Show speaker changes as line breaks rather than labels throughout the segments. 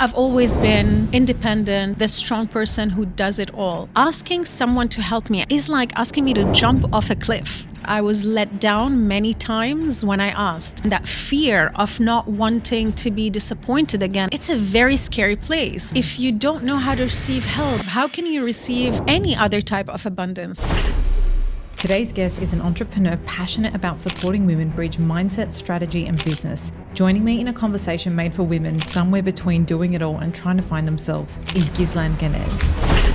I've always been independent, the strong person who does it all. Asking someone to help me is like asking me to jump off a cliff. I was let down many times when I asked. That fear of not wanting to be disappointed again, it's a very scary place. If you don't know how to receive help, how can you receive any other type of abundance?
Today's guest is an entrepreneur passionate about supporting women bridge mindset, strategy, and business. Joining me in a conversation made for women somewhere between doing it all and trying to find themselves is Ghizlan Guenez.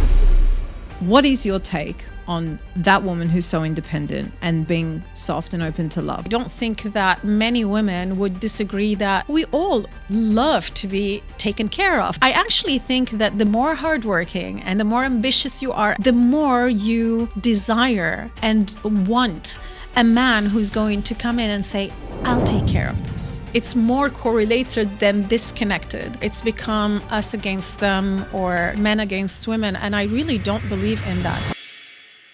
What is your take on that woman who's so independent and being soft and open to love?
I don't think that many women would disagree that we all love to be taken care of. I actually think that the more hardworking and the more ambitious you are, the more you desire and want a man who's going to come in and say, I'll take care of this. It's more correlated than disconnected. It's become us against them or men against women, and I really don't believe in that.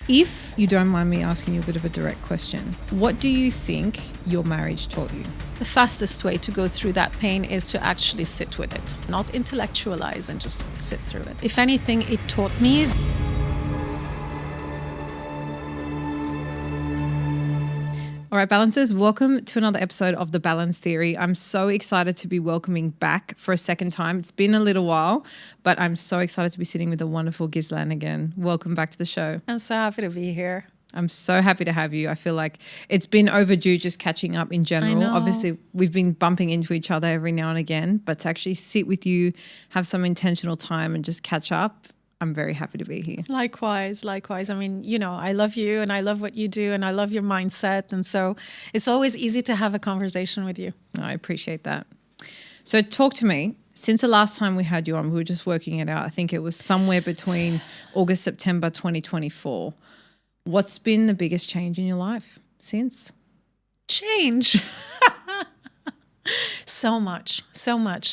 If you don't mind me asking you a bit of a direct question, what do you think your marriage taught you?
The fastest way to go through that pain is to actually sit with it, not intellectualize and just sit through it. If anything, it taught me.
All right, balancers, welcome to another episode of The Balance Theory. I'm so excited to be welcoming back for a second time. It's been a little while, but I'm so excited to be sitting with the wonderful Ghizlan again. Welcome back to the show.
I'm so happy to be here.
I'm so happy to have you. I feel like it's been overdue just catching up in general.
I know.
Obviously, we've been bumping into each other every now and again, but to actually sit with you, have some intentional time and just catch up, I'm very happy to be here.
Likewise. I mean, I love you and I love what you do and I love your mindset. And so it's always easy to have a conversation with you.
I appreciate that. So talk to me. Since the last time we had you on, we were just working it out. I think it was somewhere between August, September 2024. What's been the biggest change in your life since?
Change. So much,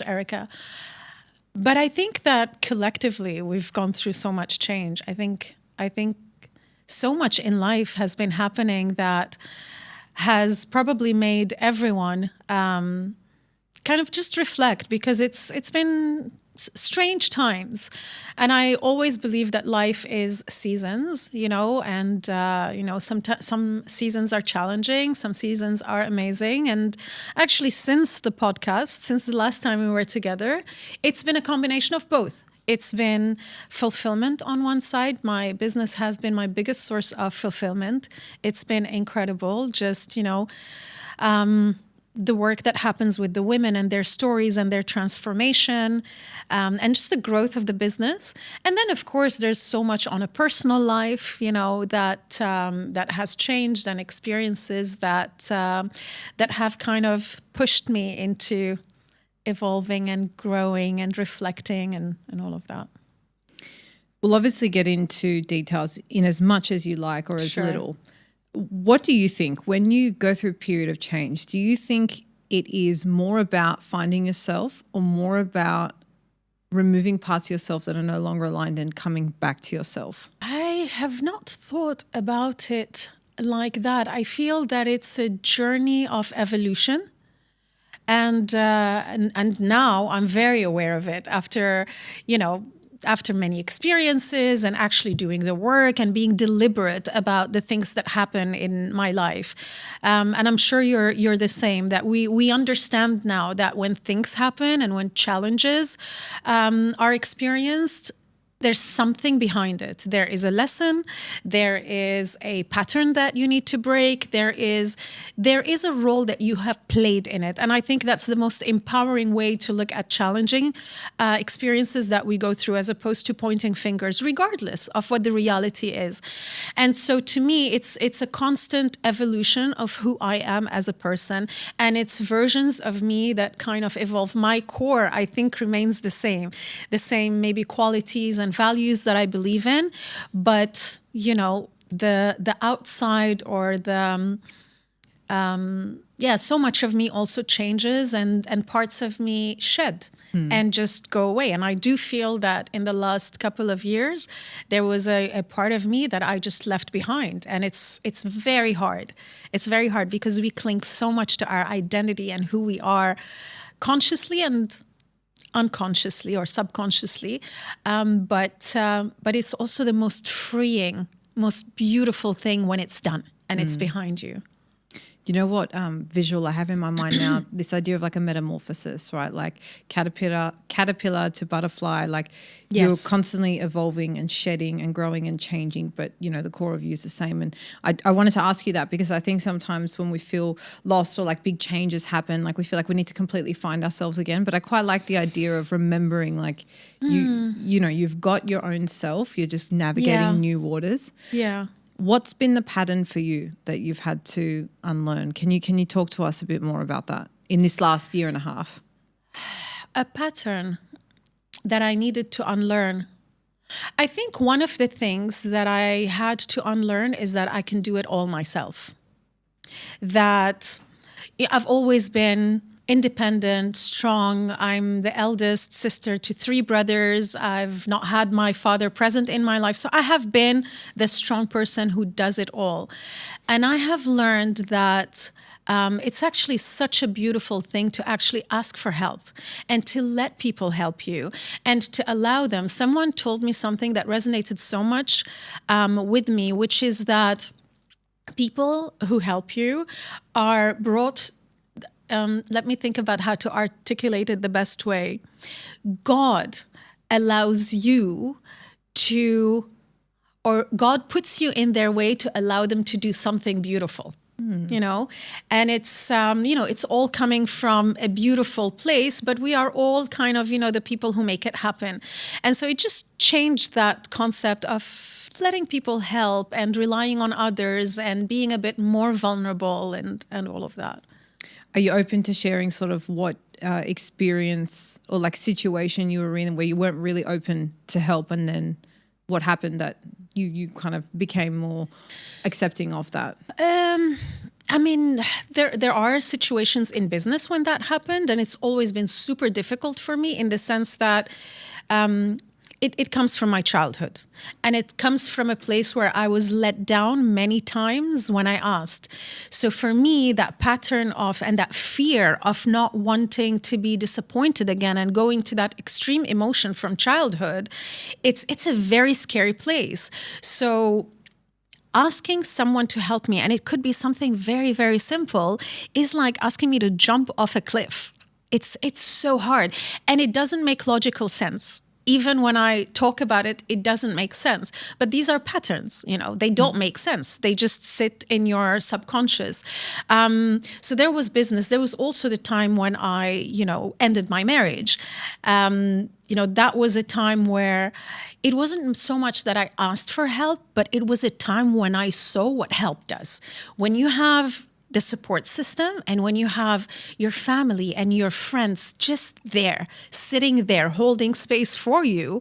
Erica. But I think that collectively we've gone through so much change. I think so much in life has been happening that has probably made everyone kind of just reflect, because it's been strange times. And I always believe that life is seasons, and some seasons are challenging, some seasons are amazing. And actually, since the podcast, since the last time we were together, it's been a combination of both. It's been fulfillment on one side. My business has been my biggest source of fulfillment. It's been incredible, just, the work that happens with the women and their stories and their transformation, and just the growth of the business. And then, of course, there's so much on a personal life, that has changed, and experiences that have kind of pushed me into evolving and growing and reflecting and all of that.
We'll obviously get into details in as much as you like or as
Sure.
little. What do you think when you go through a period of change? Do you think it is more about finding yourself or more about removing parts of yourself that are no longer aligned and coming back to yourself?
I have not thought about it like that. I feel that it's a journey of evolution. And now I'm very aware of it after many experiences and actually doing the work and being deliberate about the things that happen in my life. And I'm sure you're the same, that we understand now that when things happen and when challenges are experienced, there's something behind it. There is a lesson. There is a pattern that you need to break. There is a role that you have played in it. And I think that's the most empowering way to look at challenging experiences that we go through, as opposed to pointing fingers, regardless of what the reality is. And so to me, it's a constant evolution of who I am as a person. And it's versions of me that kind of evolve. My core, I think, remains the same maybe qualities and values that I believe in, but the outside or the so much of me also changes, and parts of me shed and just go away. And I do feel that in the last couple of years, there was a part of me that I just left behind. And it's very hard. It's very hard because we cling so much to our identity and who we are consciously and unconsciously or subconsciously. But it's also the most freeing, most beautiful thing when it's done and it's behind you.
You know what visual I have in my mind now? This idea of like a metamorphosis, right? Like caterpillar to butterfly. Like you're constantly evolving and shedding and growing and changing, but you know the core of you is the same. And I wanted to ask you that because I think sometimes when we feel lost or like big changes happen, like we feel like we need to completely find ourselves again. But I quite like the idea of remembering, like you know, you've got your own self. You're just navigating new waters.
Yeah.
What's been the pattern for you that you've had to unlearn? Can you talk to us a bit more about that in this last year and a half?
A pattern that I needed to unlearn. I think one of the things that I had to unlearn is that I can do it all myself. That I've always been independent, strong. I'm the eldest sister to 3 brothers. I've not had my father present in my life. So I have been the strong person who does it all. And I have learned that it's actually such a beautiful thing to actually ask for help and to let people help you and to allow them. Someone told me something that resonated so much with me, which is that people who help you are brought let me think about how to articulate it the best way. God allows you to, or God puts you in their way to allow them to do something beautiful, you know? And it's, you know, it's all coming from a beautiful place, but we are all kind of, you know, the people who make it happen. And so it just changed that concept of letting people help and relying on others and being a bit more vulnerable and all of that.
Are you open to sharing sort of what experience or like situation you were in where you weren't really open to help, and then what happened that you kind of became more accepting of that?
I mean, there are situations in business when that happened, and it's always been super difficult for me in the sense that it comes from my childhood, and it comes from a place where I was let down many times when I asked. So for me, that pattern of and that fear of not wanting to be disappointed again and going to that extreme emotion from childhood, it's a very scary place. So asking someone to help me, and it could be something very, very simple, is like asking me to jump off a cliff. It's so hard, and it doesn't make logical sense. Even when I talk about it, it doesn't make sense. But these are patterns, you know, they don't make sense. They just sit in your subconscious. So there was business. There was also the time when I, you know, ended my marriage. You know, that was a time where it wasn't so much that I asked for help, but it was a time when I saw what help does. When you have the support system, and when you have your family and your friends just there, sitting there, holding space for you,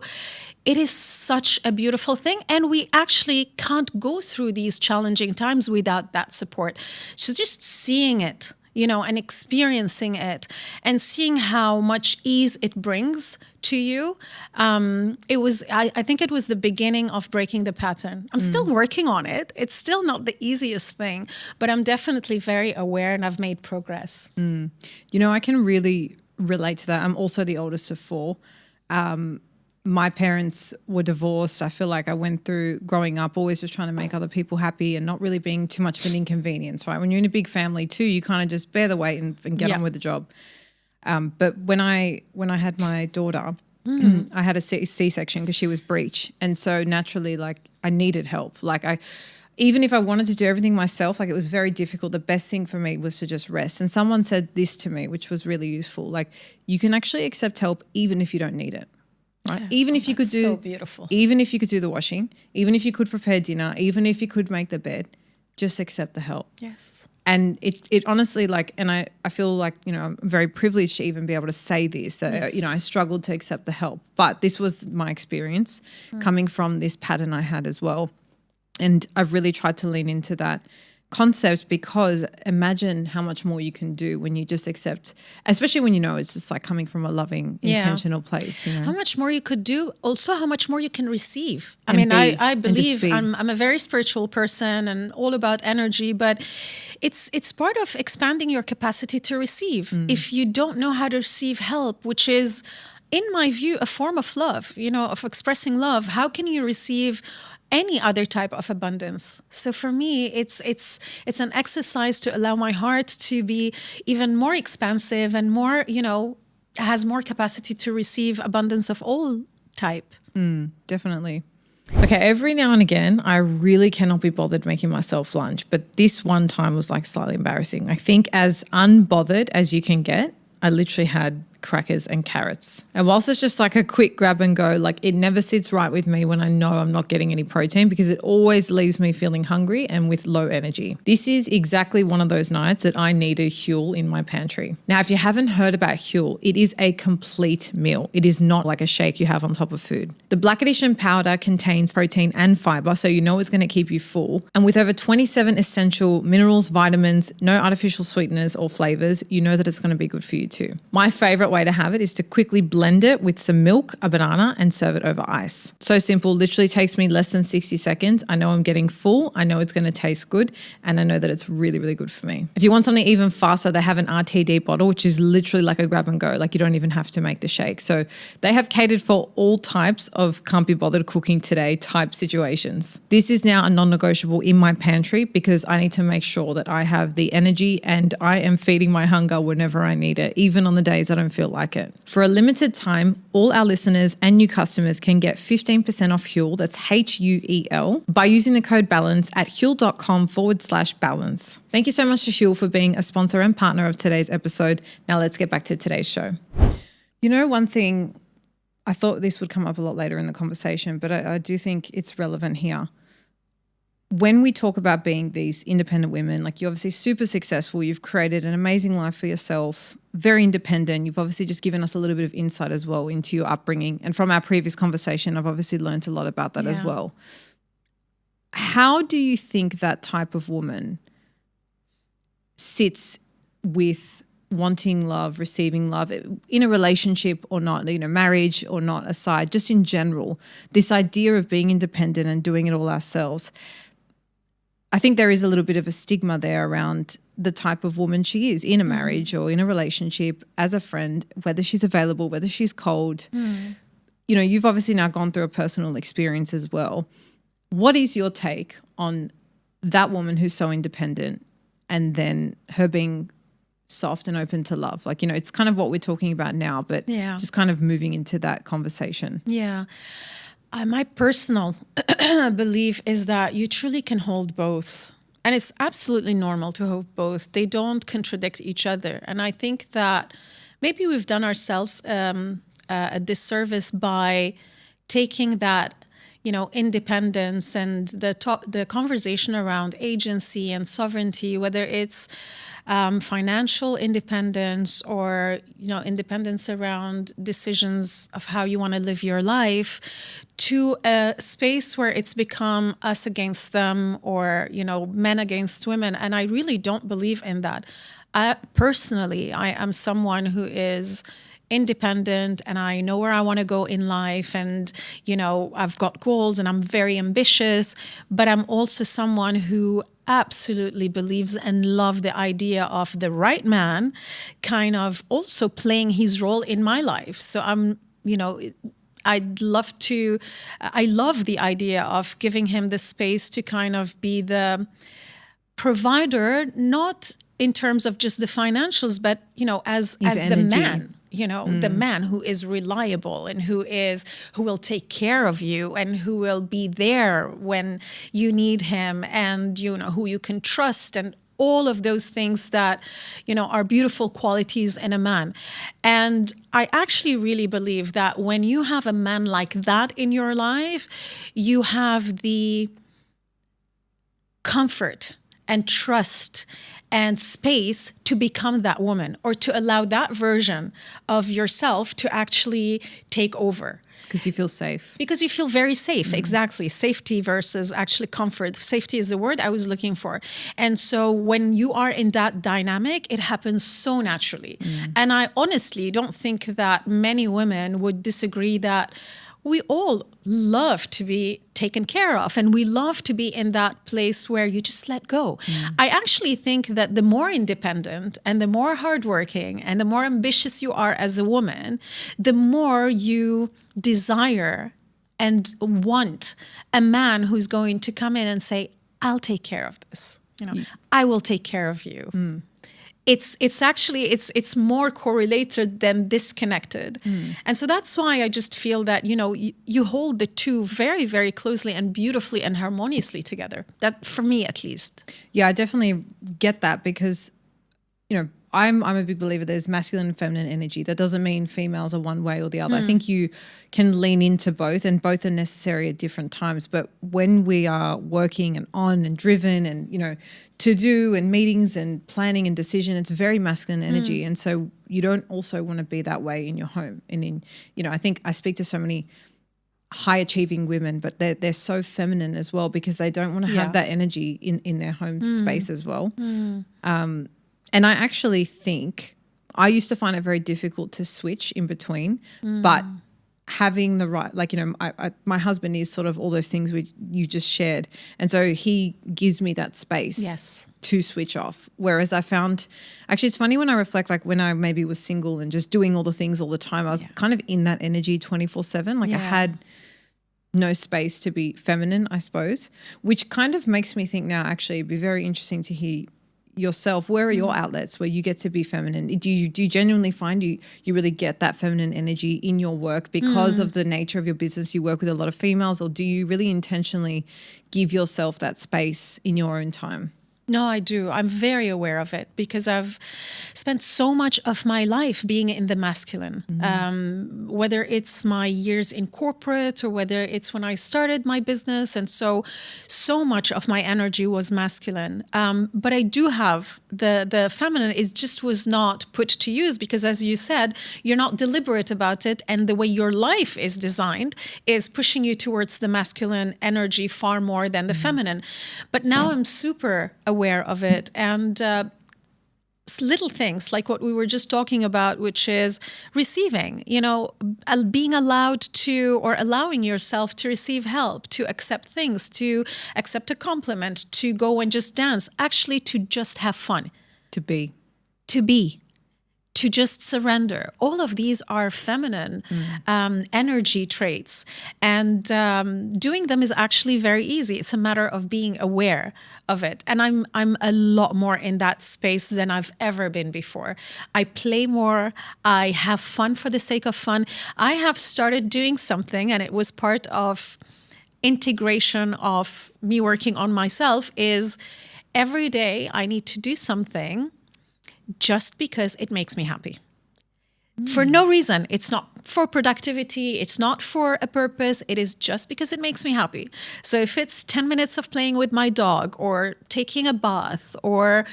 it is such a beautiful thing. And we actually can't go through these challenging times without that support. So just seeing it, you know, and experiencing it and seeing how much ease it brings to you. I think it was the beginning of breaking the pattern. I'm still working on it. It's still not the easiest thing, but I'm definitely very aware and I've made progress.
You know, I can really relate to that. I'm also the oldest of 4. My parents were divorced. I feel like I went through growing up always just trying to make other people happy and not really being too much of an inconvenience, right? When you're in a big family too, you kind of just bear the weight and get on with the job. But when I had my daughter, I had a C-section because she was breech. And so naturally, like, I needed help. Like, even if I wanted to do everything myself, like, it was very difficult. The best thing for me was to just rest. And someone said this to me, which was really useful. Like, you can actually accept help even if you don't need it. Right?
Yes,
even if you could do,
so beautiful.
Even if you could do the washing, even if you could prepare dinner, even if you could make the bed, just accept the help.
Yes.
And it honestly, like, and I feel like, you know, I'm very privileged to even be able to say this, that, you know, I struggled to accept the help, but this was my experience coming from this pattern I had as well. And I've really tried to lean into that concept, because imagine how much more you can do when you just accept, especially when you know it's just like coming from a loving, intentional place. You know?
How much more you could do, also how much more you can receive. I mean, I believe I'm a very spiritual person and all about energy, but it's part of expanding your capacity to receive. If you don't know how to receive help, which is in my view, a form of love, of expressing love. How can you receive any other type of abundance? So for me, it's an exercise to allow my heart to be even more expansive and more, has more capacity to receive abundance of all type.
Definitely. Okay, every now and again, I really cannot be bothered making myself lunch, but this one time was like slightly embarrassing. I think as unbothered as you can get, I literally had crackers and carrots. And whilst it's just like a quick grab and go, like it never sits right with me when I know I'm not getting any protein because it always leaves me feeling hungry and with low energy. This is exactly one of those nights that I needed Huel in my pantry. Now, if you haven't heard about Huel, it is a complete meal. It is not like a shake you have on top of food. The Black Edition powder contains protein and fiber, so you know it's going to keep you full. And with over 27 essential minerals, vitamins, no artificial sweeteners or flavors, you know that it's going to be good for you too. My favorite way to have it is to quickly blend it with some milk, a banana, and serve it over ice. So simple, literally takes me less than 60 seconds. I know I'm getting full. I know it's going to taste good. And I know that it's really, really good for me. If you want something even faster, they have an RTD bottle, which is literally like a grab and go. Like you don't even have to make the shake. So they have catered for all types of can't be bothered cooking today type situations. This is now a non-negotiable in my pantry because I need to make sure that I have the energy and I am feeding my hunger whenever I need it, even on the days I don't feel like it. For a limited time, all our listeners and new customers can get 15% off Huel, that's HUEL, by using the code BALANCE at huel.com/balance. Thank you so much to Huel for being a sponsor and partner of today's episode. Now let's get back to today's show. You know, one thing, I thought this would come up a lot later in the conversation, but I do think it's relevant here. When we talk about being these independent women, like you're obviously super successful, you've created an amazing life for yourself, very independent. You've obviously just given us a little bit of insight as well into your upbringing. And from our previous conversation, I've obviously learned a lot about that as well. How do you think that type of woman sits with wanting love, receiving love in a relationship or not, marriage or not aside, just in general, this idea of being independent and doing it all ourselves? I think there is a little bit of a stigma there around the type of woman she is in a marriage or in a relationship, as a friend, whether she's available, whether she's cold. You've obviously now gone through a personal experience as well. What is your take on that woman who's so independent and then her being soft and open to love? Like, it's kind of what we're talking about now, but just kind of moving into that conversation.
Yeah. My personal belief is that you truly can hold both. And it's absolutely normal to hold both. They don't contradict each other. And I think that maybe we've done ourselves a disservice by taking that, independence and the conversation around agency and sovereignty, whether it's financial independence or, independence around decisions of how you want to live your life, to a space where it's become us against them or, men against women. And I really don't believe in that. Personally, I am someone who is independent and I know where I want to go in life, and I've got goals and I'm very ambitious, but I'm also someone who absolutely believes and love the idea of the right man kind of also playing his role in my life. So I love the idea of giving him the space to kind of be the provider, not in terms of just the financials, but as the man. The man who is reliable and who will take care of you and who will be there when you need him, and who you can trust, and all of those things that are beautiful qualities in a man. And I actually really believe that when you have a man like that in your life, you have the comfort and trust and space to become that woman, or to allow that version of yourself to actually take over.
Because you feel safe.
Because you feel very safe, exactly. Safety versus actually comfort. Safety is the word I was looking for. And so when you are in that dynamic, it happens so naturally. And I honestly don't think that many women would disagree that we all love to be taken care of, and we love to be in that place where you just let go. I actually think that the more independent and the more hardworking and the more ambitious you are as a woman, the more you desire and want a man who's going to come in and say, I'll take care of this. I will take care of you. It's actually more correlated than disconnected. And so that's why I just feel that, you hold the two very, very closely and beautifully and harmoniously together. That, for me at least.
Yeah, I definitely get that because, I'm a big believer there's masculine and feminine energy. That doesn't mean females are one way or the other. I think you can lean into both, and both are necessary at different times. But when we are working and on and driven and, to do and meetings and planning and decision, it's very masculine energy. And so you don't also want to be that way in your home. And I think I speak to so many high achieving women, but they're so feminine as well because they don't want to have that energy in their home space as well. And I actually think I used to find it very difficult to switch in between, but having the right, my husband is sort of all those things you just shared. And so he gives me that space to switch off. Whereas I found, actually it's funny when I reflect, like when I maybe was single and just doing all the things all the time, I was kind of in that energy 24/7. I had no space to be feminine, I suppose, which kind of makes me think now actually it'd be very interesting to hear yourself. Where are your outlets where you get to be feminine? Do you genuinely find you really get that feminine energy in your work because of the nature of your business? You work with a lot of females, or do you really intentionally give yourself that space in your own time?
No, I do. I'm very aware of it because I've spent so much of my life being in the masculine, whether it's my years in corporate or whether it's when I started my business. And so much of my energy was masculine. But I do have the feminine. It just was not put to use because, as you said, you're not deliberate about it. And the way your life is designed is pushing you towards the masculine energy far more than the feminine. But now I'm super aware of it, and little things like what we were just talking about, which is receiving, being allowed to, or allowing yourself to receive help, to accept things, to accept a compliment, to go and just dance, actually to just have fun, to just surrender. All of these are feminine energy traits. And doing them is actually very easy. It's a matter of being aware of it. And I'm a lot more in that space than I've ever been before. I play more. I have fun for the sake of fun. I have started doing something, and it was part of integration of me working on myself, is every day I need to do something just because it makes me happy. For no reason. It's not for productivity. It's not for a purpose. It is just because it makes me happy. So if it's 10 minutes of playing with my dog, or taking a bath, or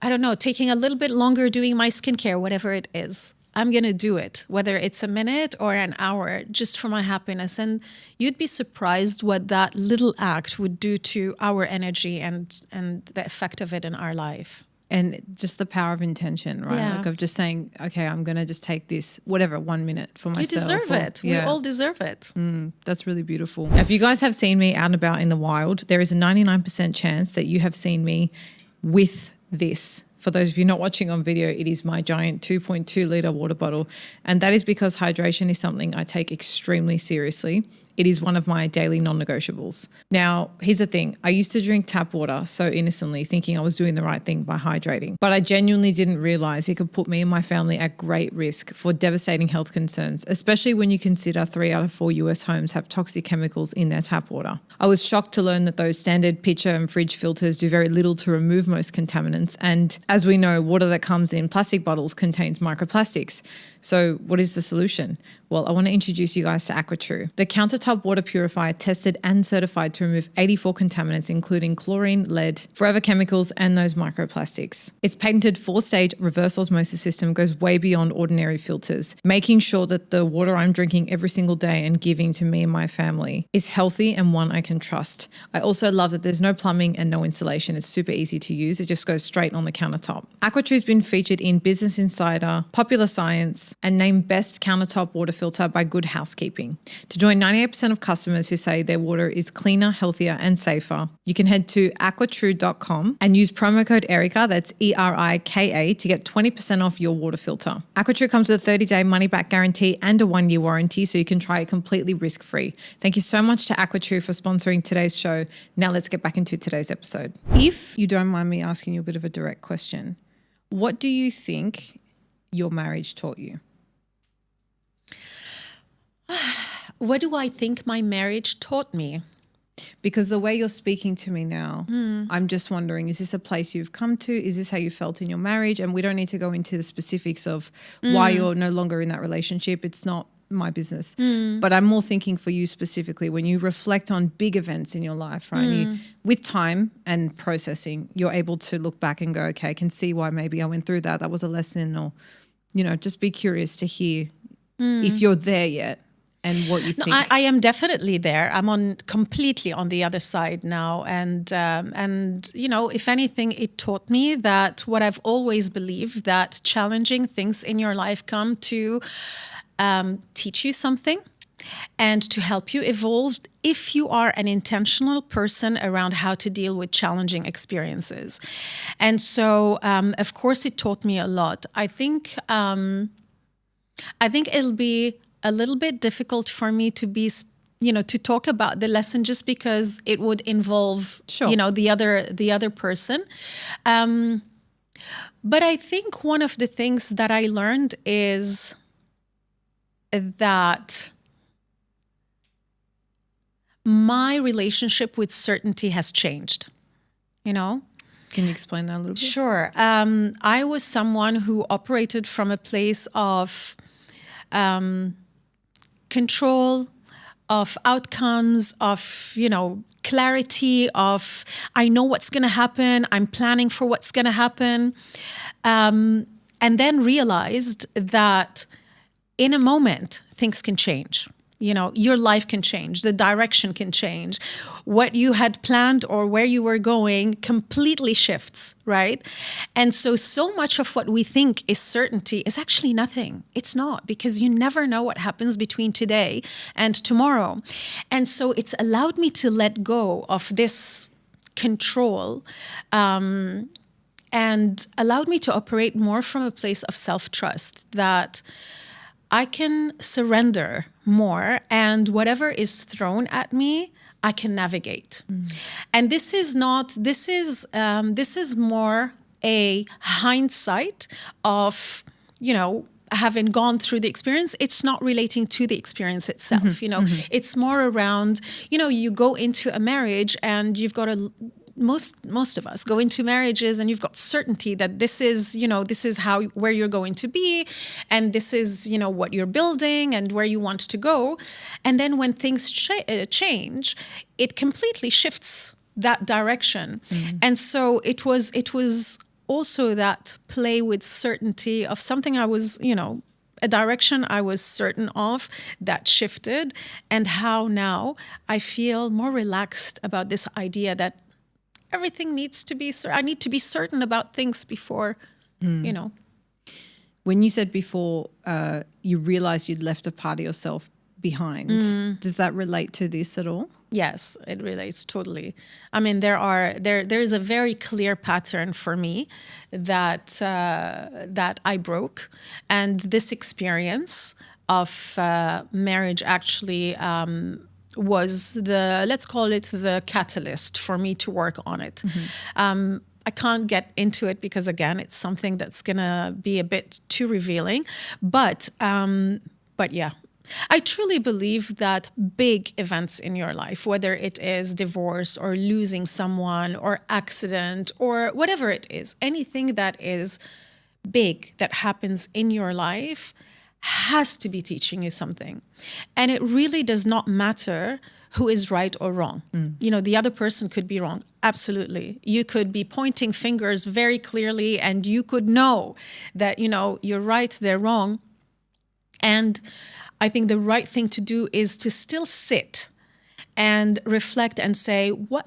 I don't know, taking a little bit longer doing my skincare, whatever it is, I'm going to do it, whether it's a minute or an hour, just for my happiness. And you'd be surprised what that little act would do to our energy and the effect of it in our life.
And just the power of intention, right?
Yeah.
Like of just saying, okay, I'm going to just take this, whatever, 1 minute for myself.
You deserve it. We all deserve it.
That's really beautiful. Now, if you guys have seen me out and about in the wild, there is a 99% chance that you have seen me with this. For those of you not watching on video, it is my giant 2.2 litre water bottle. And that is because hydration is something I take extremely seriously. It is one of my daily non-negotiables. Now, here's the thing. I used to drink tap water so innocently, thinking I was doing the right thing by hydrating. But I genuinely didn't realize it could put me and my family at great risk for devastating health concerns, especially when you consider 3 out of 4 US homes have toxic chemicals in their tap water. I was shocked to learn that those standard pitcher and fridge filters do very little to remove most contaminants. And as we know, water that comes in plastic bottles contains microplastics. So what is the solution? Well, I want to introduce you guys to AquaTrue, the countertop water purifier tested and certified to remove 84 contaminants, including chlorine, lead, forever chemicals, and those microplastics. Its patented 4-stage reverse osmosis system goes way beyond ordinary filters, making sure that the water I'm drinking every single day and giving to me and my family is healthy and one I can trust. I also love that there's no plumbing and no installation. It's super easy to use. It just goes straight on the countertop. AquaTrue's been featured in Business Insider, Popular Science, and named Best Countertop Water Filter filter by Good Housekeeping. To join 98% of customers who say their water is cleaner, healthier, and safer, you can head to aquatrue.com and use promo code ERIKA, that's ERIKA, to get 20% off your water filter. AquaTrue comes with a 30-day money-back guarantee and a 1-year warranty, so you can try it completely risk-free. Thank you so much to AquaTrue for sponsoring today's show. Now let's get back into today's episode. If you don't mind me asking you a bit of a direct question, what do you think your marriage taught you?
What do I think my marriage taught me?
Because the way you're speaking to me now, I'm just wondering, is this a place you've come to? Is this how you felt in your marriage? And we don't need to go into the specifics of why you're no longer in that relationship. It's not my business. But I'm more thinking for you specifically, when you reflect on big events in your life, right? With time and processing, you're able to look back and go, okay, I can see why maybe I went through that. That was a lesson, or, just be curious to hear if you're there yet. And what you think?
No, I am definitely there. I'm completely on the other side now, and if anything, it taught me that what I've always believed, that challenging things in your life come to teach you something and to help you evolve if you are an intentional person around how to deal with challenging experiences. And so, of course, it taught me a lot. I think it'll be a little bit difficult for me to be, to talk about the lesson, just because it would involve, the other person. But I think one of the things that I learned is that my relationship with certainty has changed, Can
you explain that a little bit?
Sure. I was someone who operated from a place of control, of outcomes, of, clarity, of I know what's going to happen, I'm planning for what's going to happen, and then realized that in a moment, things can change. Your life can change, the direction can change. What you had planned or where you were going completely shifts, right? And so much of what we think is certainty is actually nothing. It's not, because you never know what happens between today and tomorrow. And so it's allowed me to let go of this control, and allowed me to operate more from a place of self-trust, that I can surrender more, and whatever is thrown at me, I can navigate. And this is more a hindsight of, having gone through the experience. It's not relating to the experience itself. It's more around, you go into a marriage and you've got most of us go into marriages and you've got certainty that this is where you're going to be, and this is, what you're building and where you want to go. And then when things change, it completely shifts that direction. And so it was also that play with certainty of something I was, a direction I was certain of that shifted, and how now I feel more relaxed about this idea that everything needs to be, I need to be certain about things before,
When you said before, you realized you'd left a part of yourself behind, does that relate to this at all?
Yes, it relates totally. I mean, there is a very clear pattern for me that I broke, and this experience of marriage actually was let's call it the catalyst for me to work on it. I can't get into it because, again, it's something that's gonna be a bit too revealing. But yeah, I truly believe that big events in your life, whether it is divorce or losing someone or accident or whatever it is, anything that is big that happens in your life has to be teaching you something. And it really does not matter who is right or wrong. The other person could be wrong. Absolutely. You could be pointing fingers very clearly, and you could know that, you're right, they're wrong. And I think the right thing to do is to still sit and reflect and say, what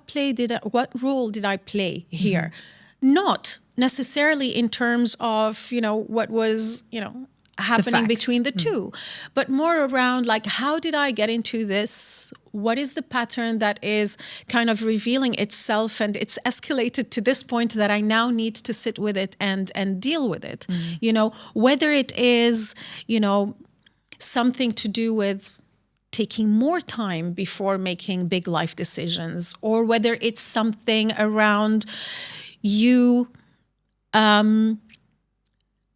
role did I play here? Not necessarily in terms of, what was, happening
facts.
between the two, but more around like, how did I get into this? What is the pattern that is kind of revealing itself, and it's escalated to this point that I now need to sit with it and deal with it. You know, whether it is, you know, something to do with taking more time before making big life decisions, or whether it's something around you,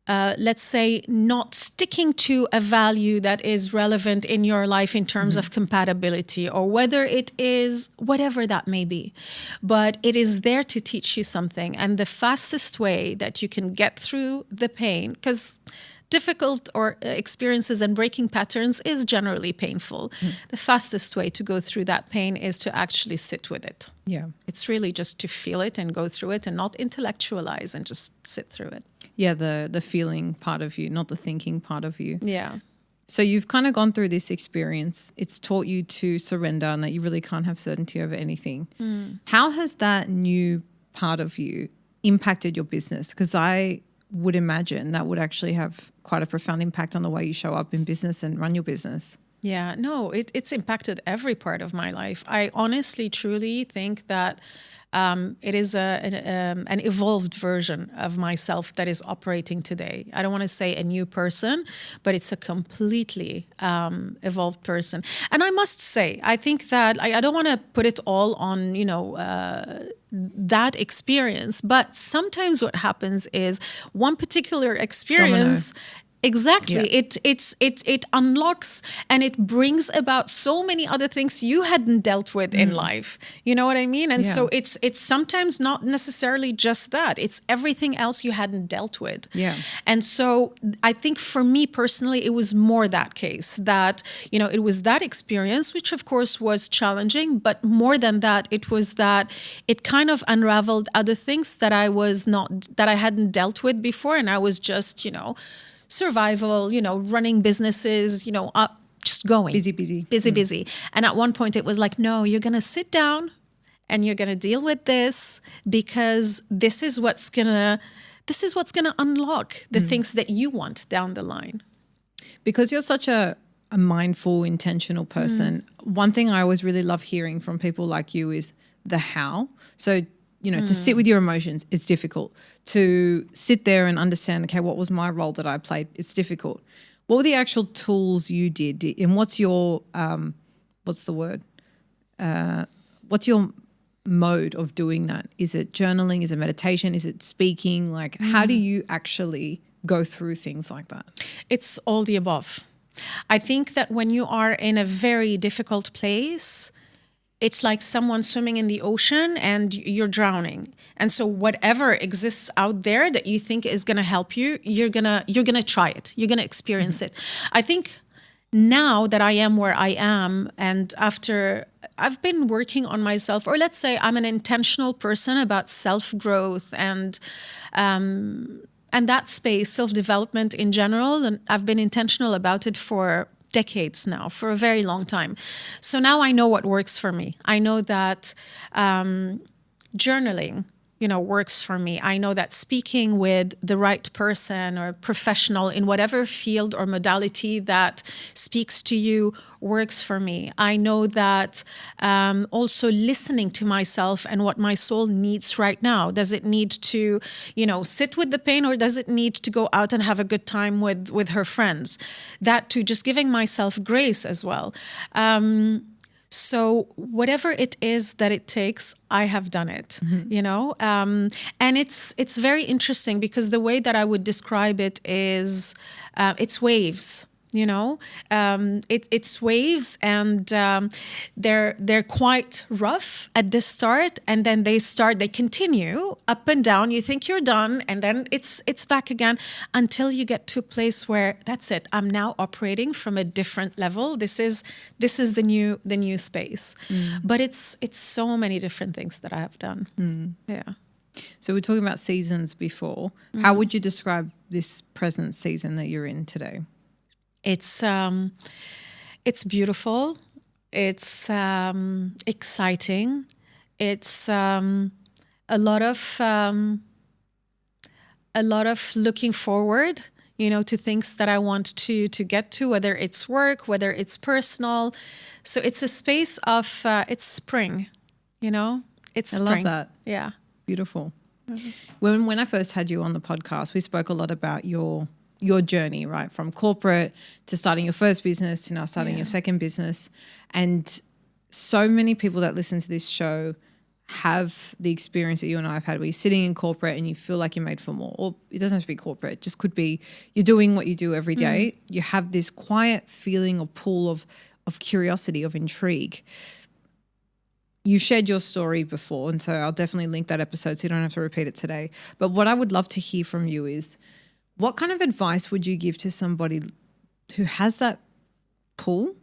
let's say, not sticking to a value that is relevant in your life in terms of compatibility, or whether it is whatever that may be. But it is there to teach you something. And the fastest way that you can get through the pain, because difficult or experiences and breaking patterns is generally painful. The fastest way to go through that pain is to actually sit with it.
Yeah.
It's really just to feel it and go through it and not intellectualize, and just sit through it.
Yeah, the feeling part of you, not the thinking part of you.
Yeah.
So you've kind of gone through this experience. It's taught you to surrender and that you really can't have certainty over anything. How has that new part of you impacted your business? Because I would imagine that would actually have quite a profound impact on the way you show up in business and run your business.
Yeah, no, it's impacted every part of my life. I honestly, truly think that it is an evolved version of myself that is operating today. I don't want to say a new person, but it's a completely evolved person. And I must say, I think that I don't want to put it all on, you know, that experience, but sometimes what happens is one particular experience.
Domino.
Exactly.
Yeah.
It unlocks and it brings about so many other things you hadn't dealt with in life. You know what I mean? And so it's sometimes not necessarily just that. It's everything else you hadn't dealt with.
Yeah.
And so I think for me personally, it was more that case that, you know, it was that experience, which of course was challenging, but more than that, it was that it kind of unraveled other things that I hadn't dealt with before. And I was just, you know, survival, you know, running businesses, you know, just going. Busy. And at one point it was like, no, you're going to sit down and you're going to deal with this, because this is what's going to unlock the things that you want down the line.
Because you're such a mindful, intentional person, one thing I always really love hearing from people like you is the how. So, you know, to sit with your emotions, it's difficult. To sit there and understand, okay, what was my role that I played? It's difficult. What were the actual tools you did? And what's your, what's your mode of doing that? Is it journaling? Is it meditation? Is it speaking? Like, how do you actually go through things like that?
It's all the above. I think that when you are in a very difficult place, it's like someone swimming in the ocean and you're drowning. And so whatever exists out there that you think is going to help you, you're going to try it. You're going to experience it. I think now that I am where I am, and after I've been working on myself, or let's say I'm an intentional person about self-growth and that space, self-development in general, and I've been intentional about it for decades now, for a very long time. So now I know what works for me. I know that journaling, you know, works for me. I know that speaking with the right person or professional in whatever field or modality that speaks to you works for me. I know that also listening to myself and what my soul needs right now. Does it need to, you know, sit with the pain, or does it need to go out and have a good time with her friends? That too, just giving myself grace as well. So whatever it is that it takes, I have done it, you know? And it's very interesting, because the way that I would describe it is it's waves. You know, it's waves, and they're quite rough at the start, and then they continue up and down. You think you're done, and then it's back again until you get to a place where that's it. I'm now operating from a different level. This is the new space. But it's so many different things that I have done. Yeah.
So we're talking about seasons before. How would you describe this present season that you're in today?
It's beautiful. It's exciting. It's a lot of looking forward. to things that I want to get to, whether it's work, whether it's personal. So it's a space of, it's spring, it's spring.
I love that.
Yeah.
Beautiful. When I first had you on the podcast, we spoke a lot about your journey, right? From corporate to starting your first business to now starting your second business. And so many people that listen to this show have the experience that you and I have had, where you're sitting in corporate and you feel like you're made for more. Or it doesn't have to be corporate. It just could be you're doing what you do every day. You have this quiet feeling or pull of curiosity, of intrigue. You've shared your story before, and so I'll definitely link that episode so you don't have to repeat it today. But what I would love to hear from you is, what kind of advice would you give to somebody who has that pull,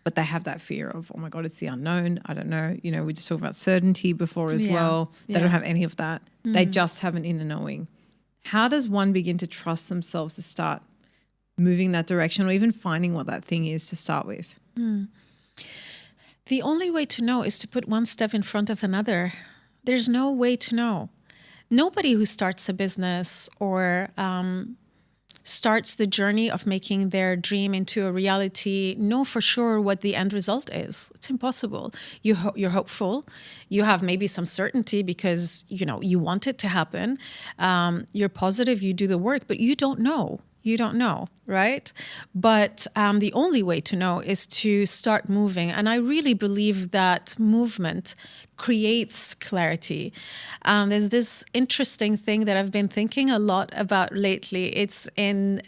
but they have that fear of, oh my God, it's the unknown. I don't know. We just talked about certainty before as well. They don't have any of that. They just have an inner knowing. How does one begin to trust themselves to start moving that direction, or even finding what that thing is to start with?
The only way to know is to put one step in front of another. There's no way to know. Nobody who starts a business or starts the journey of making their dream into a reality know for sure what the end result is. It's impossible. You're hopeful. You have maybe some certainty because, you want it to happen. You're positive, you do the work, but you don't know. You don't know, right? But the only way to know is to start moving. And I really believe that movement creates clarity. There's this interesting thing that I've been thinking a lot about lately. It's in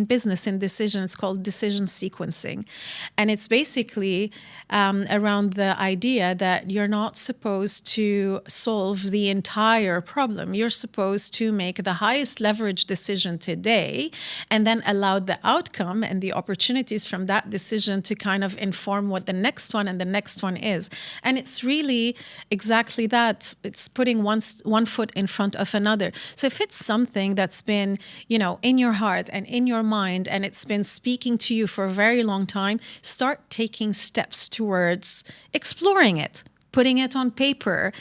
business, in decision. It's called decision sequencing. And it's basically around the idea that you're not supposed to solve the entire problem. You're supposed to make the highest leverage decision today and then allow the outcome and the opportunities from that decision to kind of inform what the next one and the next one is. And it's really exactly that. It's putting one foot in front of another. So if it's something that's been, in your heart and in your mind, and it's been speaking to you for a very long time, start taking steps towards exploring it, putting it on paper,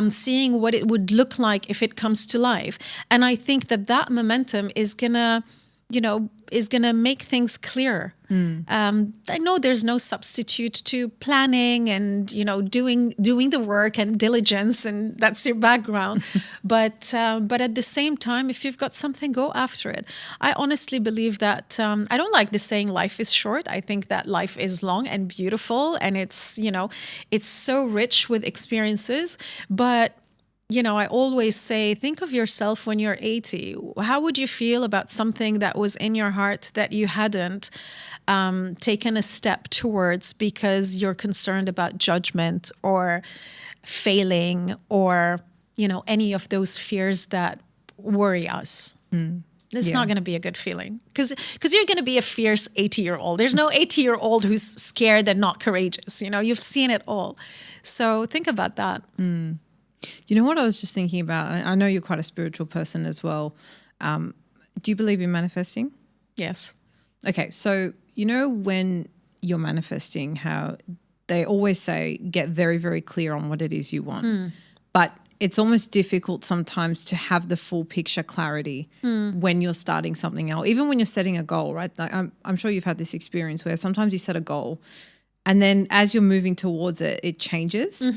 seeing what it would look like if it comes to life. And I think that momentum is gonna make things clearer. I know there's no substitute to planning and, doing the work and diligence, and that's your background. But at the same time, if you've got something, go after it. I honestly believe that, I don't like the saying life is short. I think that life is long and beautiful, and it's so rich with experiences. But I always say, think of yourself when you're 80. How would you feel about something that was in your heart that you hadn't taken a step towards because you're concerned about judgment or failing or, any of those fears that worry us? It's not going to be a good feeling because you're going to be a fierce 80-year-old. There's no 80-year-old who's scared and not courageous. You've seen it all. So think about that.
You know what I was just thinking about? I know you're quite a spiritual person as well. Do you believe in manifesting?
Yes.
Okay, so when you're manifesting, how they always say get very, very clear on what it is you want. But it's almost difficult sometimes to have the full picture clarity when you're starting something else, even when you're setting a goal, right? Like I'm sure you've had this experience where sometimes you set a goal and then as you're moving towards it, it changes,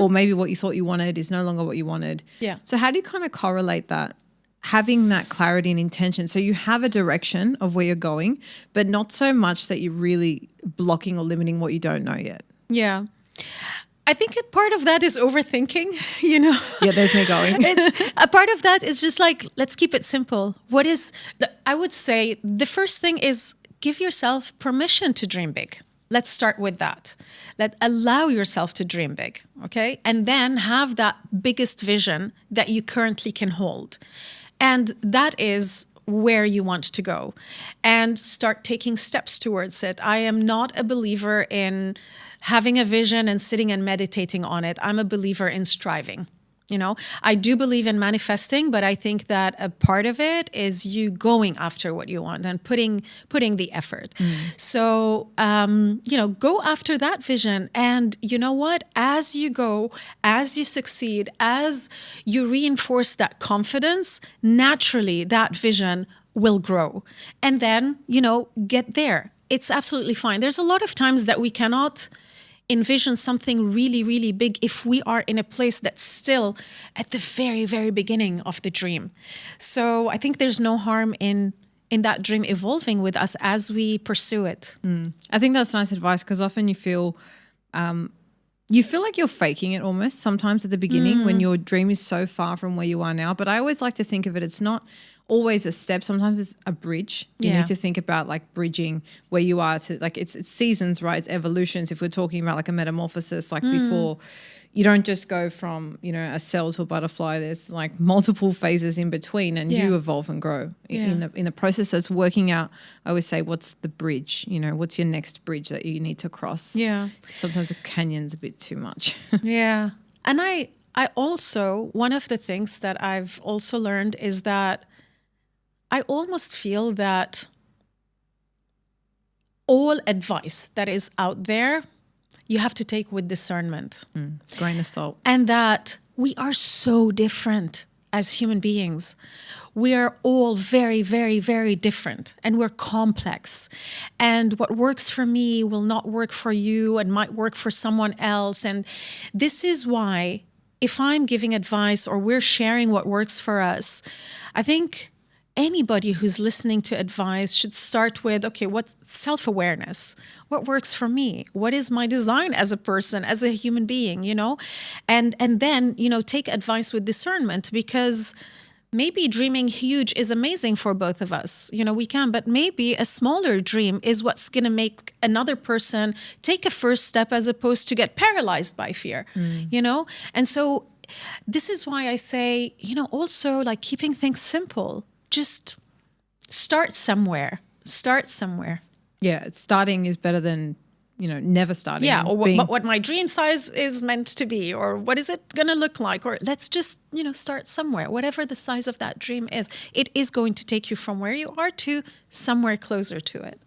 or maybe what you thought you wanted is no longer what you wanted.
Yeah.
So how do you kind of correlate that, having that clarity and intention? So you have a direction of where you're going, but not so much that you're really blocking or limiting what you don't know yet.
Yeah. I think a part of that is overthinking,
Yeah, there's me going.
It's a part of that is just like, let's keep it simple. I would say the first thing is give yourself permission to dream big. Let's start with that. Allow yourself to dream big, okay? And then have that biggest vision that you currently can hold. And that is where you want to go. And start taking steps towards it. I am not a believer in having a vision and sitting and meditating on it. I'm a believer in striving. I do believe in manifesting, but I think that a part of it is you going after what you want and putting the effort. So, go after that vision. And you know what? As you go, as you succeed, as you reinforce that confidence, naturally that vision will grow. And then, get there. It's absolutely fine. There's a lot of times that we cannot envision something really, really big if we are in a place that's still at the very, very beginning of the dream. So I think there's no harm in that dream evolving with us as we pursue it.
I think that's nice advice, because often you feel like you're faking it almost sometimes at the beginning when your dream is so far from where you are now. But I always like to think of it, it's not always a step. Sometimes it's a bridge. You need to think about like bridging where you are to, like, it's seasons, right? It's evolutions. If we're talking about like a metamorphosis, like before, you don't just go from, a cell to a butterfly. There's like multiple phases in between, and you evolve and grow in the process. So it's working out, I always say, what's the bridge? What's your next bridge that you need to cross?
Yeah.
Sometimes a canyon's a bit too much.
Yeah. And I also, one of the things that I've also learned is that I almost feel that all advice that is out there, you have to take with discernment.
Grain of salt.
And that we are so different as human beings. We are all very, very, very different, and we're complex. And what works for me will not work for you and might work for someone else. And this is why if I'm giving advice or we're sharing what works for us, I think anybody who's listening to advice should start with, okay, what's self-awareness? What works for me? What is my design as a person, as a human being, And then, take advice with discernment, because maybe dreaming huge is amazing for both of us. We can, but maybe a smaller dream is what's going to make another person take a first step as opposed to get paralyzed by fear, And so this is why I say, also like keeping things simple. Just start somewhere.
Yeah, starting is better than, never starting.
Yeah, or what my dream size is meant to be, or what is it going to look like? Or let's just, start somewhere. Whatever the size of that dream is, it is going to take you from where you are to somewhere closer to it.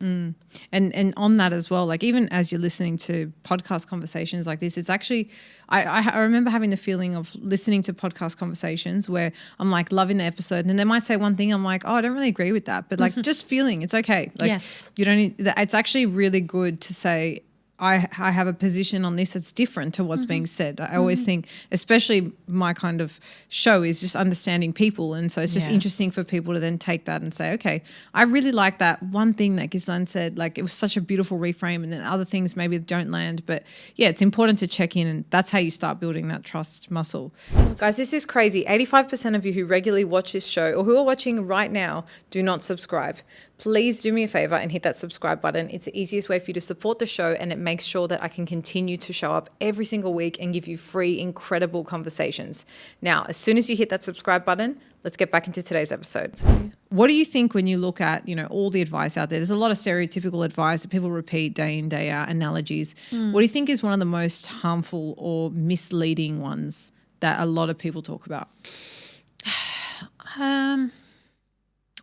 And on that as well, like even as you're listening to podcast conversations like this, it's actually, I remember having the feeling of listening to podcast conversations where I'm like loving the episode, and then they might say one thing, I'm like, oh, I don't really agree with that, but like just feeling it's okay. Like,
yes.
You don't need, it's actually really good to say, I have a position on this that's different to what's being said. I always think, especially my kind of show is just understanding people. And so it's just interesting for people to then take that and say, okay, I really like that one thing that Ghizlan said, like it was such a beautiful reframe, and then other things maybe don't land. But yeah, it's important to check in, and that's how you start building that trust muscle. Guys, this is crazy. 85% of you who regularly watch this show or who are watching right now do not subscribe. Please do me a favor and hit that subscribe button. It's the easiest way for you to support the show, and it makes sure that I can continue to show up every single week and give you free, incredible conversations. Now, as soon as you hit that subscribe button, let's get back into today's episode. What do you think when you look at, all the advice out there? There's a lot of stereotypical advice that people repeat day in, day out, analogies. What do you think is one of the most harmful or misleading ones that a lot of people talk about?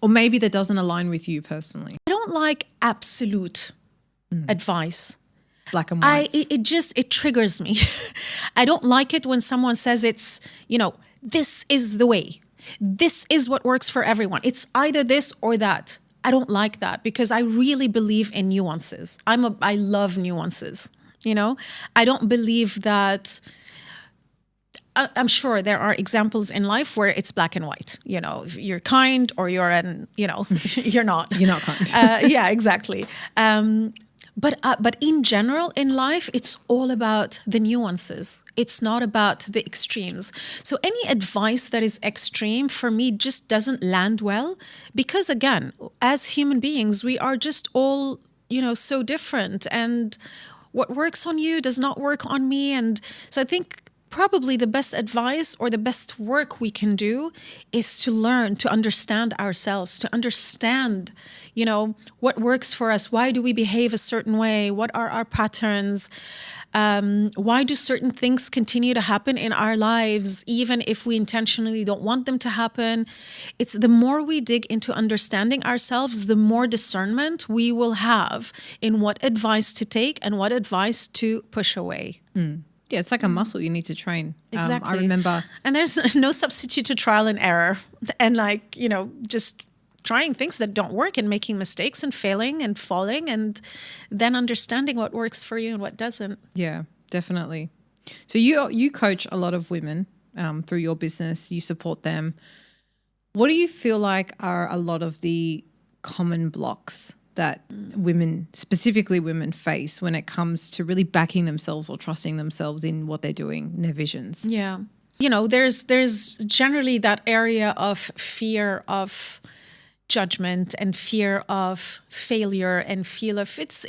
Or maybe that doesn't align with you personally.
I don't like absolute advice.
Black and white.
It triggers me. I don't like it when someone says it's, this is the way. This is what works for everyone. It's either this or that. I don't like that, because I really believe in nuances. I love nuances, I don't believe that. I'm sure there are examples in life where it's black and white. You're kind or you're you're not.
You're not kind.
Yeah, exactly. But in general, in life, it's all about the nuances. It's not about the extremes. So any advice that is extreme for me just doesn't land well, because again, as human beings, we are just all, so different, and what works on you does not work on me. And so I think probably the best advice or the best work we can do is to learn to understand ourselves, to understand, what works for us. Why do we behave a certain way? What are our patterns? Why do certain things continue to happen in our lives, even if we intentionally don't want them to happen? It's the more we dig into understanding ourselves, the more discernment we will have in what advice to take and what advice to push away.
Yeah, it's like a muscle you need to train.
Exactly.
I remember.
And there's no substitute to trial and error. And just trying things that don't work and making mistakes and failing and falling, and then understanding what works for you and what doesn't.
Yeah, definitely. So you coach a lot of women through your business. You support them. What do you feel like are a lot of the common blocks that women, specifically women, face when it comes to really backing themselves or trusting themselves in what they're doing, in their visions?
Yeah. There's generally that area of fear of judgment and fear of failure and feel of it's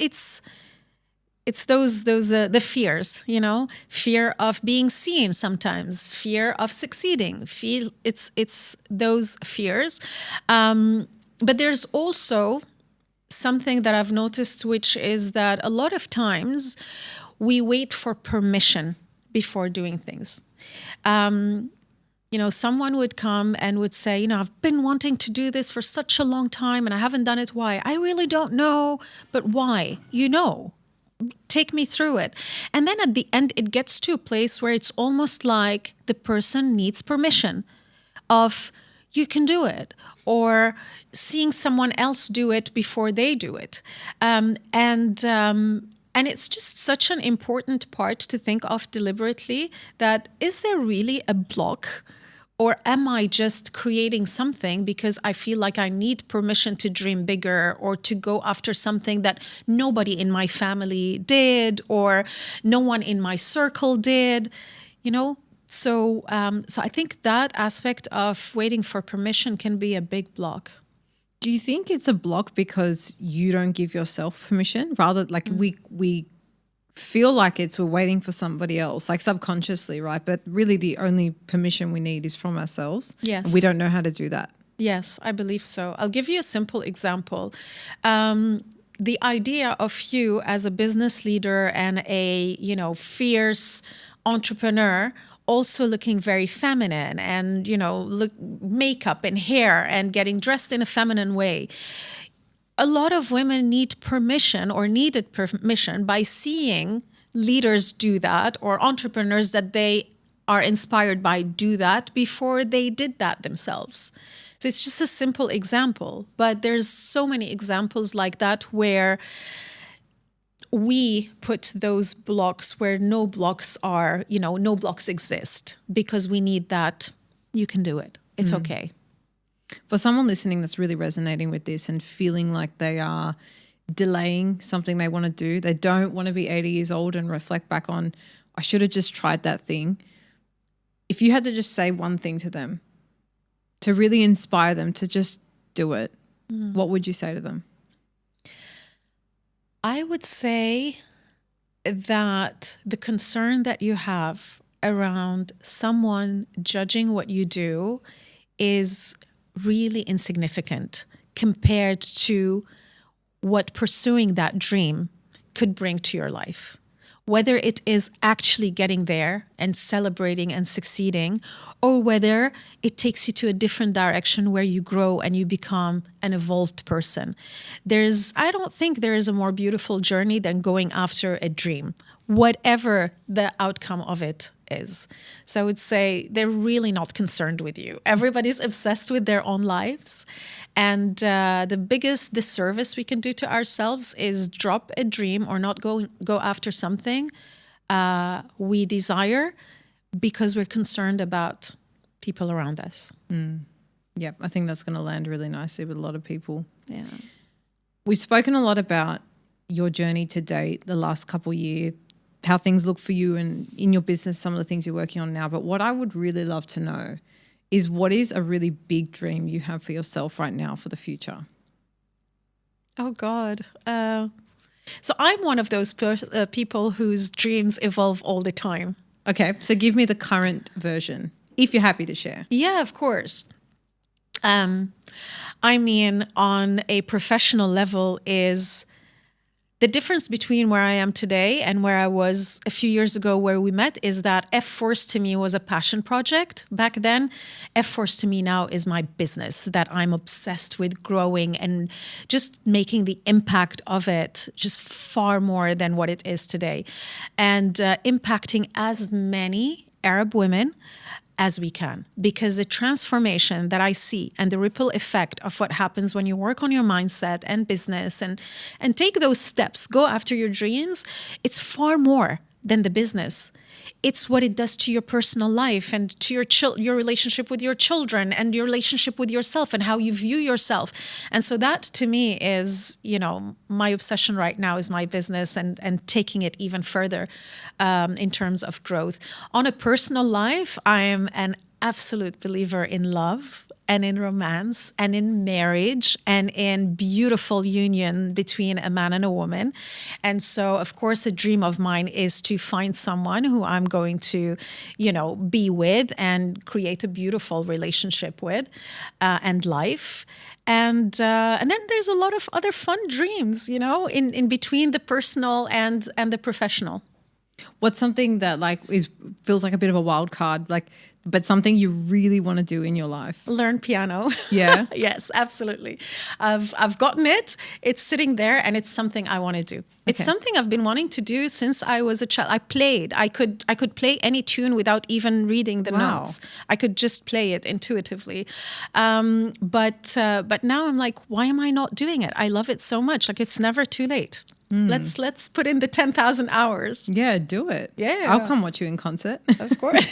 those the fears, fear of being seen sometimes, fear of succeeding, it's those fears. But there's also something that I've noticed, which is that a lot of times we wait for permission before doing things. Someone would come and would say, I've been wanting to do this for such a long time and I haven't done it. Why? I really don't know, but why? Take me through it. And then at the end, it gets to a place where it's almost like the person needs permission of, you can do it, or seeing someone else do it before they do it. And it's just such an important part to think of deliberately, that is there really a block, or am I just creating something because I feel like I need permission to dream bigger or to go after something that nobody in my family did or no one in my circle did, So I think that aspect of waiting for permission can be a big block.
Do you think it's a block because you don't give yourself permission? Rather, like we feel like we're waiting for somebody else, like subconsciously, right? But really the only permission we need is from ourselves.
Yes.
And we don't know how to do that.
Yes, I believe so. I'll give you a simple example. The idea of you as a business leader and a, fierce entrepreneur, also looking very feminine and, makeup and hair and getting dressed in a feminine way. A lot of women need permission or needed permission by seeing leaders do that or entrepreneurs that they are inspired by do that before they did that themselves. So it's just a simple example, but there's so many examples like that where we put those blocks where no blocks are, no blocks exist because we need that. You can do it. It's okay.
For someone listening that's really resonating with this and feeling like they are delaying something they want to do, they don't want to be 80 years old and reflect back on, I should have just tried that thing. If you had to just say one thing to them to really inspire them to just do it, what would you say to them?
I would say that the concern that you have around someone judging what you do is really insignificant compared to what pursuing that dream could bring to your life. Whether it is actually getting there and celebrating and succeeding, or whether it takes you to a different direction where you grow and you become an evolved person. I don't think there is a more beautiful journey than going after a dream, whatever the outcome of it is. So I would say they're really not concerned with you. Everybody's obsessed with their own lives. And the biggest disservice we can do to ourselves is drop a dream or not go after something we desire because we're concerned about people around us.
Yeah, I think that's going to land really nicely with a lot of people.
Yeah.
We've spoken a lot about your journey to date, the last couple of years, how things look for you and in your business, some of the things you're working on now. But what I would really love to know is what is a really big dream you have for yourself right now for the future?
Oh, God. So I'm one of those people whose dreams evolve all the time.
Okay, so give me the current version, if you're happy to share.
Yeah, of course. On a professional level is the difference between where I am today and where I was a few years ago where we met is that F.Force to me was a passion project back then. F.Force to me now is my business that I'm obsessed with growing and just making the impact of it just far more than what it is today. And impacting as many Arab women as we can, because the transformation that I see and the ripple effect of what happens when you work on your mindset and business and take those steps, go after your dreams, it's far more than the business. It's what it does to your personal life and to your relationship with your children and your relationship with yourself and how you view yourself. And so that to me is, my obsession right now is my business and taking it even further in terms of growth. On a personal life, I am an absolute believer in love and in romance and in marriage and in beautiful union between a man and a woman. And so, of course, a dream of mine is to find someone who I'm going to, be with and create a beautiful relationship with and life. And then there's a lot of other fun dreams, in between the personal and the professional.
What's something that feels like a bit of a wild card, but something you really want to do in your life?
Learn piano.
Yeah.
Yes, absolutely. I've gotten it. It's sitting there and it's something I want to do. It's something I've been wanting to do since I was a child. I played. I could play any tune without even reading the notes. I could just play it intuitively. But now I'm like, why am I not doing it? I love it so much. It's never too late. Let's put in the 10,000 hours.
Yeah, do it.
Yeah.
I'll come watch you in concert.
Of course.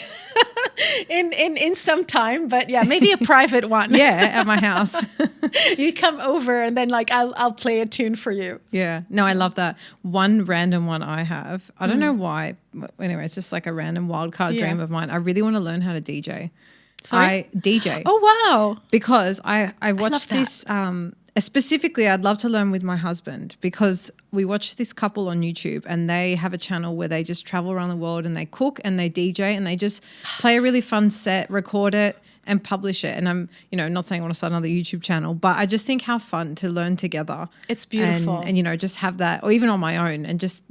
in some time, but yeah, maybe a private one.
Yeah, at my house.
You come over and then I'll play a tune for you.
Yeah. No, I love that. One random one I have. I don't know why. Anyway, it's just like a random wildcard dream of mine. I really want to learn how to DJ.
Sorry?
I DJ.
Oh wow.
Because I watched this specifically, I'd love to learn with my husband, because we watch this couple on YouTube and they have a channel where they just travel around the world and they cook and they DJ and they just play a really fun set, record it and publish it. And I'm, not saying I want to start another YouTube channel, but I just think how fun to learn together.
It's beautiful.
And just have that, or even on my own, and just,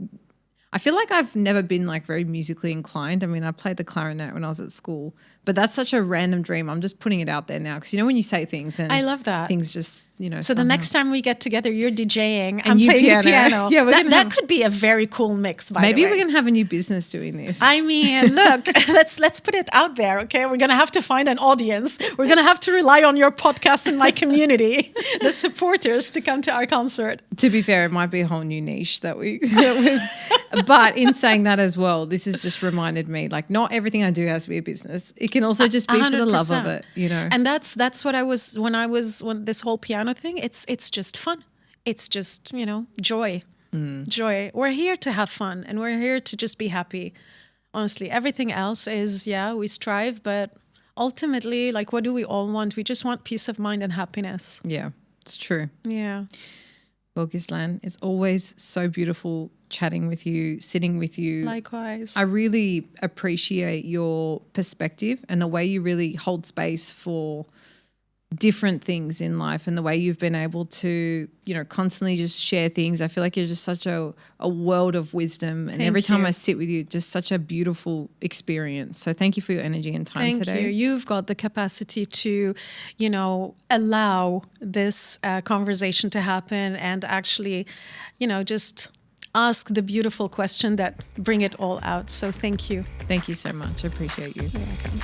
I feel like I've never been very musically inclined. I mean, I played the clarinet when I was at school, but that's such a random dream. I'm just putting it out there now because when you say things and
I love that.
Things just, So
somehow. The next time we get together, you're DJing, I'm
you
playing the piano.
Yeah,
that could be a very cool mix, by the way.
Maybe we're going to have a new business doing this.
I mean, look, let's put it out there, okay? We're going to have to find an audience. We're going to have to rely on your podcast and my community, the supporters, to come to our concert.
To be fair, it might be a whole new niche that we but in saying that as well, this has just reminded me, not everything I do has to be a business. It can also just be 100%. For the love of it,
And that's what I was when this whole piano thing, it's just fun. It's just, joy. Joy. We're here to have fun and we're here to just be happy. Honestly, everything else is, we strive, but ultimately, what do we all want? We just want peace of mind and happiness.
Yeah, it's true.
Yeah.
Well, Ghizlan, it's always so beautiful chatting with you, sitting with you.
Likewise.
I really appreciate your perspective and the way you really hold space for different things in life and the way you've been able to, constantly just share things. I feel like you're just such a world of wisdom. And every time I sit with you, just such a beautiful experience. So thank you for your energy and time today.
Thank you. You've got the capacity to, allow this conversation to happen and actually, just ask the beautiful question that bring it all out. So thank you.
Thank you so much. I appreciate you.
You're welcome.